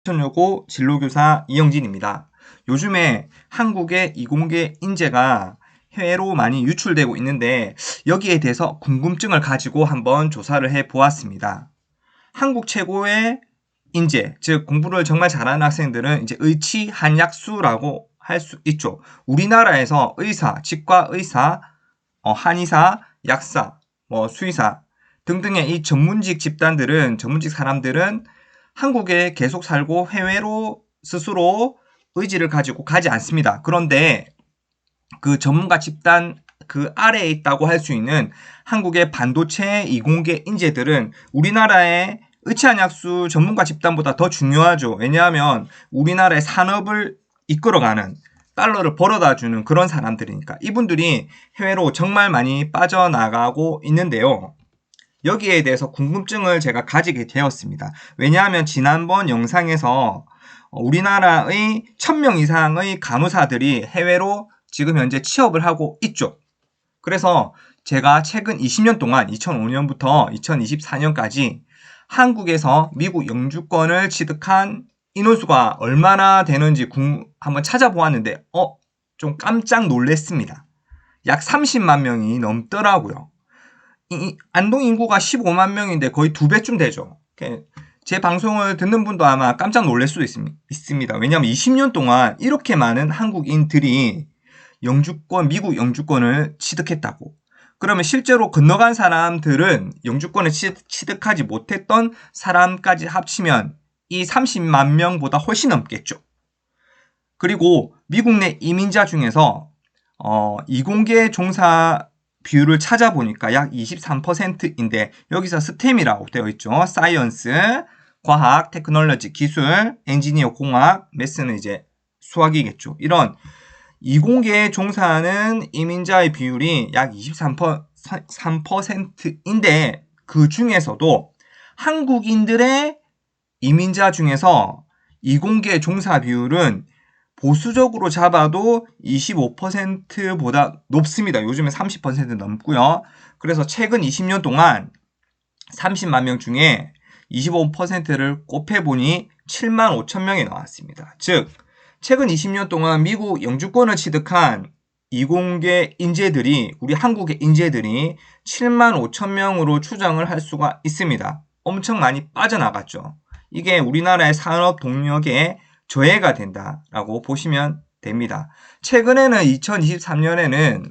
천여고 진로교사 이영진입니다. 요즘에 한국의 이공계 인재가 해외로 많이 유출되고 있는데 여기에 대해서 궁금증을 가지고 한번 조사를 해보았습니다. 한국 최고의 인재, 즉 공부를 정말 잘하는 학생들은 이제 의치한약수라고 할 수 있죠. 우리나라에서 의사, 치과 의사, 한의사, 약사, 수의사 등등의 이 전문직 사람들은 한국에 계속 살고 해외로 스스로 의지를 가지고 가지 않습니다. 그런데 그 전문가 집단 그 아래에 있다고 할 수 있는 한국의 반도체 이공계 인재들은 우리나라의 의치한약수 전문가 집단보다 더 중요하죠. 왜냐하면 우리나라의 산업을 이끌어가는 달러를 벌어다주는 그런 사람들이니까 이분들이 해외로 정말 많이 빠져나가고 있는데요. 여기에 대해서 궁금증을 제가 가지게 되었습니다. 왜냐하면 지난번 영상에서 우리나라의 1000명 이상의 간호사들이 해외로 지금 현재 취업을 하고 있죠. 그래서 제가 최근 20년 동안 2005년부터 2024년까지 한국에서 미국 영주권을 취득한 인원수가 얼마나 되는지 한번 찾아보았는데 좀 깜짝 놀랐습니다. 약 30만 명이 넘더라고요. 안동 인구가 15만 명인데 거의 2배쯤 되죠. 제 방송을 듣는 분도 아마 깜짝 놀랄 수도 있습니다. 왜냐하면 20년 동안 이렇게 많은 한국인들이 미국 영주권을 취득했다고. 그러면 실제로 건너간 사람들은 영주권을 취득하지 못했던 사람까지 합치면 이 30만 명보다 훨씬 넘겠죠. 그리고 미국 내 이민자 중에서 이공계 종사 비율을 찾아보니까 약 23%인데 여기서 스템이라고 되어 있죠. 사이언스, 과학, 테크놀로지, 기술, 엔지니어, 공학, 매스는 이제 수학이겠죠. 이런 이공계에 종사하는 이민자의 비율이 약 23%인데 그 중에서도 한국인들의 이민자 중에서 이공계 종사 비율은 보수적으로 잡아도 25%보다 높습니다. 요즘에 30% 넘고요. 그래서 최근 20년 동안 30만 명 중에 25%를 곱해보니 7만 5천 명이 나왔습니다. 즉 최근 20년 동안 미국 영주권을 취득한 이공계 인재들이 우리 한국의 인재들이 7만 5천 명으로 추정을 할 수가 있습니다. 엄청 많이 빠져나갔죠. 이게 우리나라의 산업 동력에 저해가 된다라고 보시면 됩니다. 최근에는 2023년에는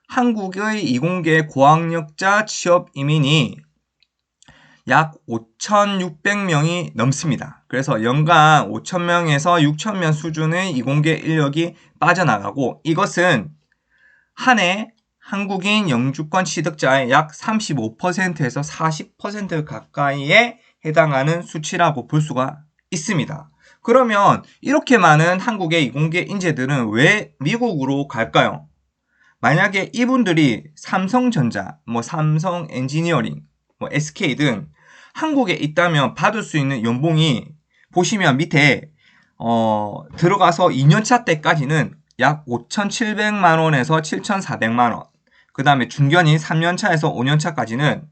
한국의 이공계 고학력자 취업 이민이 약 5,600명이 넘습니다. 그래서 연간 5,000명에서 6,000명 수준의 이공계 인력이 빠져나가고 이것은 한 해 한국인 영주권 취득자의 약 35%에서 40% 가까이에 해당하는 수치라고 볼 수가 있습니다. 그러면 이렇게 많은 한국의 이공계 인재들은 왜 미국으로 갈까요? 만약에 이분들이 삼성전자, 삼성 엔지니어링, SK 등 한국에 있다면 받을 수 있는 연봉이 보시면 밑에 들어가서 2년차 때까지는 약 5,700만 원에서 7,400만 원. 그 다음에 중견인 3년차에서 5년차까지는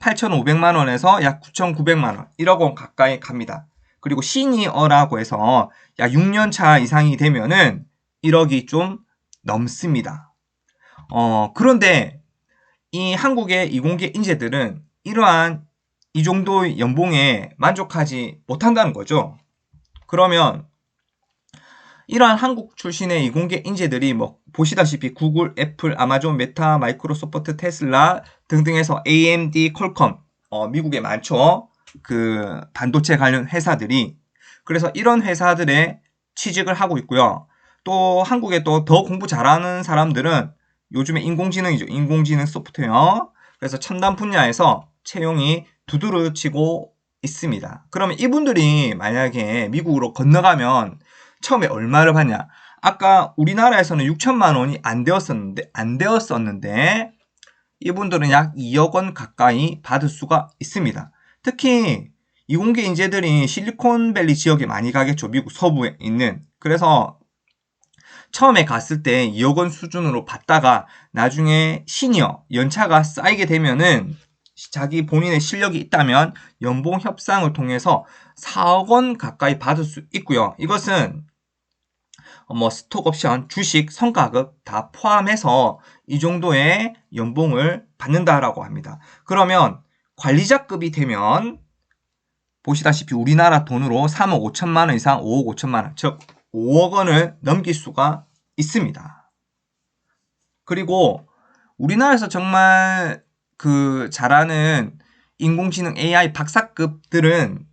8,500만 원에서 약 9,900만 원, 1억 원 가까이 갑니다. 그리고 시니어라고 해서 약 6년차 이상이 되면은 1억이 좀 넘습니다. 그런데 이 한국의 이공계 인재들은 이러한 이 정도의 연봉에 만족하지 못한다는 거죠. 그러면 이러한 한국 출신의 이공계 인재들이 보시다시피 구글, 애플, 아마존, 메타, 마이크로소프트, 테슬라 등등해서 AMD, 퀄컴 미국에 많죠. 그 반도체 관련 회사들이. 그래서 이런 회사들에 취직을 하고 있고요. 또 한국에 또 더 공부 잘하는 사람들은 요즘에 인공지능이죠. 인공지능 소프트웨어. 그래서 첨단 분야에서 채용이 두드러 치고 있습니다. 그러면 이분들이 만약에 미국으로 건너가면 처음에 얼마를 받냐? 아까 우리나라에서는 6천만 원이 안 되었었는데 이분들은 약 2억 원 가까이 받을 수가 있습니다. 특히 이공계 인재들이 실리콘밸리 지역에 많이 가겠죠. 미국 서부에 있는. 그래서 처음에 갔을 때 2억 원 수준으로 받다가 나중에 시니어, 연차가 쌓이게 되면은 자기 본인의 실력이 있다면 연봉 협상을 통해서 4억 원 가까이 받을 수 있고요. 이것은 뭐 스톡옵션, 주식, 성과급 다 포함해서 이 정도의 연봉을 받는다라고 합니다. 그러면 관리자급이 되면 보시다시피 우리나라 돈으로 3억 5천만 원 이상 5억 5천만 원, 즉 5억 원을 넘길 수가 있습니다. 그리고 우리나라에서 정말 그 잘하는 인공지능 AI 박사급들은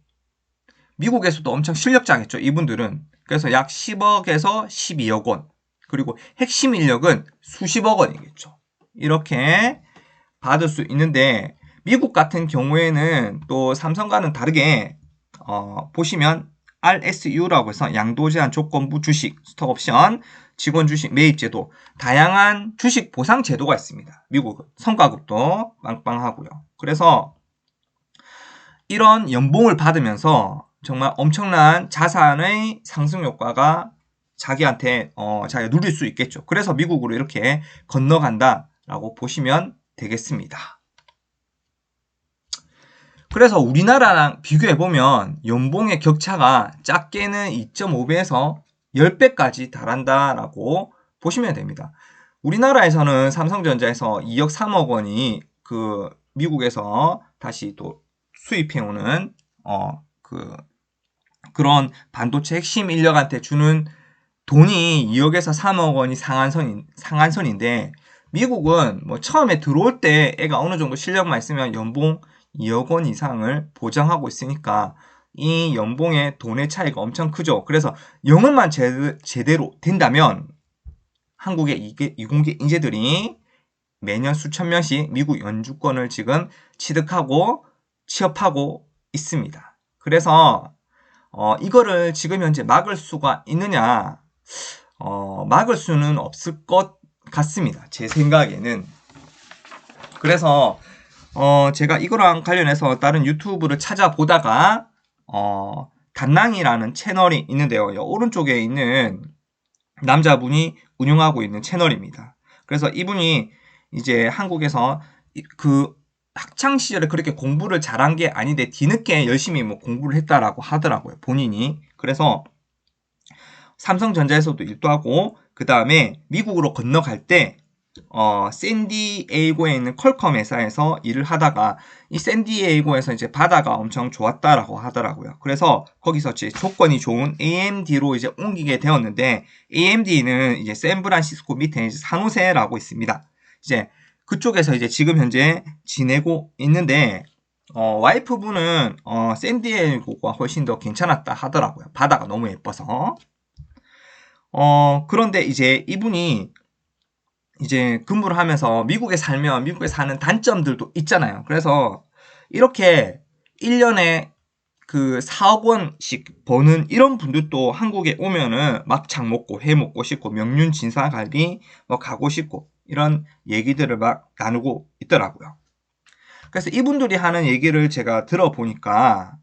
미국에서도 엄청 실력자겠죠. 이분들은. 그래서 약 10억에서 12억 원. 그리고 핵심 인력은 수십억 원이겠죠. 이렇게 받을 수 있는데 미국 같은 경우에는 또 삼성과는 다르게 보시면 RSU라고 해서 양도제한 조건부 주식, 스톡옵션, 직원 주식 매입 제도, 다양한 주식 보상 제도가 있습니다. 미국은 성과급도 빵빵하고요. 그래서 이런 연봉을 받으면서 정말 엄청난 자산의 상승 효과가 자기한테 자기가 누릴 수 있겠죠. 그래서 미국으로 이렇게 건너간다라고 보시면 되겠습니다. 그래서 우리나라랑 비교해보면 연봉의 격차가 작게는 2.5배에서 10배까지 달한다라고 보시면 됩니다. 우리나라에서는 삼성전자에서 2억 3억 원이 그 미국에서 다시 또 수입해오는 그런 반도체 핵심 인력한테 주는 돈이 2억에서 3억 원이 상한선인데 미국은 뭐 처음에 들어올 때 애가 어느 정도 실력만 있으면 연봉 2억 원 이상을 보장하고 있으니까 이 연봉의 돈의 차이가 엄청 크죠. 그래서 영어만 제대로 된다면 한국의 이공계 인재들이 매년 수천 명씩 미국 연주권을 지금 취득하고 취업하고 있습니다. 그래서 이거를 지금 현재 막을 수가 있느냐? 막을 수는 없을 것 같습니다. 제 생각에는. 그래서 제가 이거랑 관련해서 다른 유튜브를 찾아보다가 단랑이라는 채널이 있는데요. 오른쪽에 있는 남자분이 운영하고 있는 채널입니다. 그래서 이분이 이제 한국에서 그 학창 시절에 그렇게 공부를 잘한 게 아닌데 뒤늦게 열심히 뭐 공부를 했다라고 하더라고요. 본인이. 그래서 삼성전자에서도 일도 하고 그 다음에 미국으로 건너갈 때 샌디에이고에 있는 퀄컴 회사에서 일을 하다가 이 샌디에이고에서 이제 바다가 엄청 좋았다라고 하더라고요. 그래서 거기서 이제 조건이 좋은 AMD로 이제 옮기게 되었는데 AMD는 이제 샌프란시스코 밑에 이제 산호세라고 있습니다. 이제 그쪽에서 이제 지금 현재 지내고 있는데 와이프분은 샌디에이고가 훨씬 더 괜찮았다 하더라고요. 바다가 너무 예뻐서. 그런데 이제 이분이 이제 근무를 하면서 미국에 살면 미국에 사는 단점들도 있잖아요. 그래서 이렇게 1년에 그 4억 원씩 버는 이런 분들도 한국에 오면은 막창 먹고 회 먹고 싶고 명륜 진사갈비 뭐 가고 싶고 이런 얘기들을 막 나누고 있더라고요. 그래서 이분들이 하는 얘기를 제가 들어보니까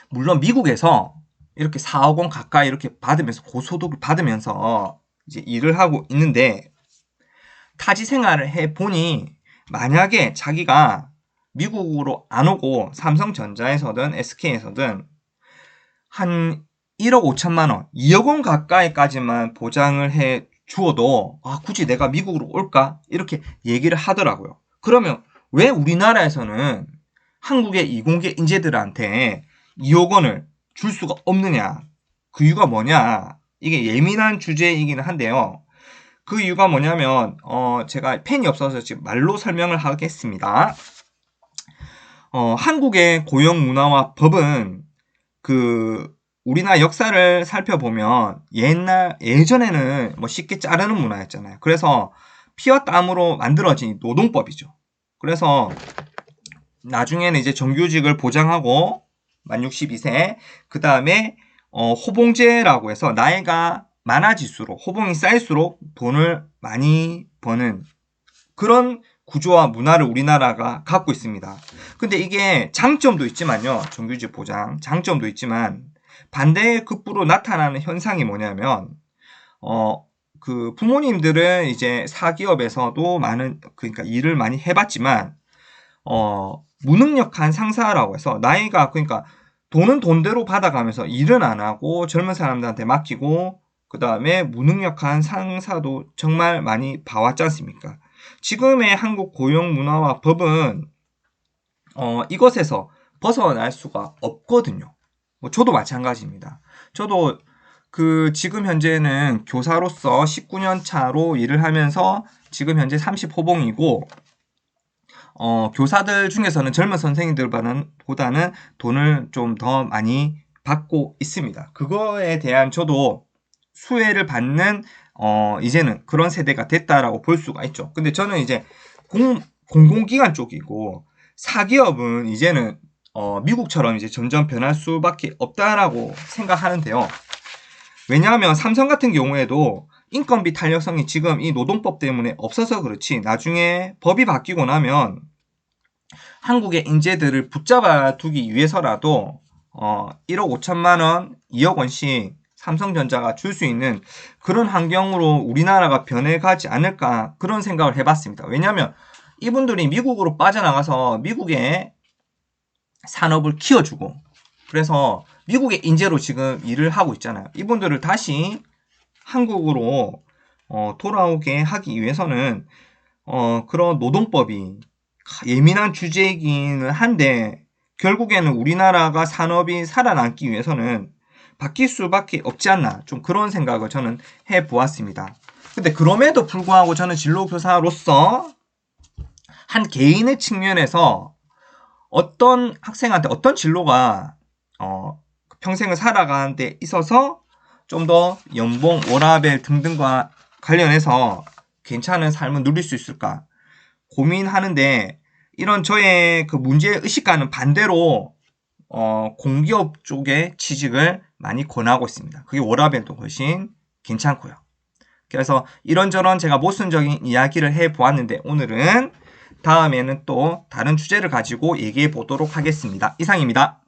물론 미국에서 이렇게 4억 원 가까이 이렇게 받으면서 고소득을 받으면서 이제 일을 하고 있는데 타지 생활을 해보니 만약에 자기가 미국으로 안 오고 삼성전자에서든 SK에서든 한 1억 5천만 원, 2억 원 가까이까지만 보장을 해 주어도 굳이 내가 미국으로 올까? 이렇게 얘기를 하더라고요. 그러면 왜 우리나라에서는 한국의 이공계 인재들한테 2억 원을 줄 수가 없느냐? 그 이유가 뭐냐? 이게 예민한 주제이기는 한데요. 그 이유가 뭐냐면 제가 펜이 없어서 지금 말로 설명을 하겠습니다. 한국의 고용 문화와 법은 그 우리나라 역사를 살펴보면 예전에는 뭐 쉽게 자르는 문화였잖아요. 그래서 피와 땀으로 만들어진 노동법이죠. 그래서 나중에는 이제 정규직을 보장하고 만 62세 그 다음에 호봉제라고 해서 나이가 많아질수록 호봉이 쌓일수록 돈을 많이 버는 그런 구조와 문화를 우리나라가 갖고 있습니다. 근데 이게 장점도 있지만요. 정규직 보장 장점도 있지만 반대의 급부로 나타나는 현상이 뭐냐면 그 부모님들은 이제 사기업에서도 그러니까 일을 많이 해봤지만 무능력한 상사라고 해서 나이가 그러니까 돈은 돈대로 받아가면서 일은 안 하고 젊은 사람들한테 맡기고 그 다음에 무능력한 상사도 정말 많이 봐왔지 않습니까? 지금의 한국 고용 문화와 법은 이것에서 벗어날 수가 없거든요. 뭐 저도 마찬가지입니다. 저도 지금 현재는 교사로서 19년 차로 일을 하면서 지금 현재 30호봉이고 교사들 중에서는 젊은 선생님들보다는 돈을 좀 더 많이 받고 있습니다. 그거에 대한 저도 수혜를 받는 이제는 그런 세대가 됐다라고 볼 수가 있죠. 근데 저는 이제 공공기관 쪽이고 사기업은 이제는 미국처럼 이제 점점 변할 수밖에 없다라고 생각하는데요. 왜냐하면 삼성 같은 경우에도 인건비 탄력성이 지금 이 노동법 때문에 없어서 그렇지 나중에 법이 바뀌고 나면 한국의 인재들을 붙잡아 두기 위해서라도 1억 5천만 원, 2억 원씩 삼성전자가 줄 수 있는 그런 환경으로 우리나라가 변해가지 않을까 그런 생각을 해봤습니다. 왜냐하면 이분들이 미국으로 빠져나가서 미국의 산업을 키워주고 그래서 미국의 인재로 지금 일을 하고 있잖아요. 이분들을 다시 한국으로 돌아오게 하기 위해서는 그런 노동법이 예민한 주제이기는 한데 결국에는 우리나라가 산업이 살아남기 위해서는 바뀔 수밖에 없지 않나 좀 그런 생각을 저는 해보았습니다. 근데 그럼에도 불구하고 저는 진로교사로서 한 개인의 측면에서 어떤 학생한테 어떤 진로가 평생을 살아가는 데 있어서 좀 더 연봉, 워라밸 등등과 관련해서 괜찮은 삶을 누릴 수 있을까 고민하는데 이런 저의 그 문제의식과는 반대로 공기업 쪽에 취직을 많이 권하고 있습니다. 그게 워라밸도 훨씬 괜찮고요. 그래서 이런저런 제가 모순적인 이야기를 해보았는데 오늘은 다음에는 또 다른 주제를 가지고 얘기해 보도록 하겠습니다. 이상입니다.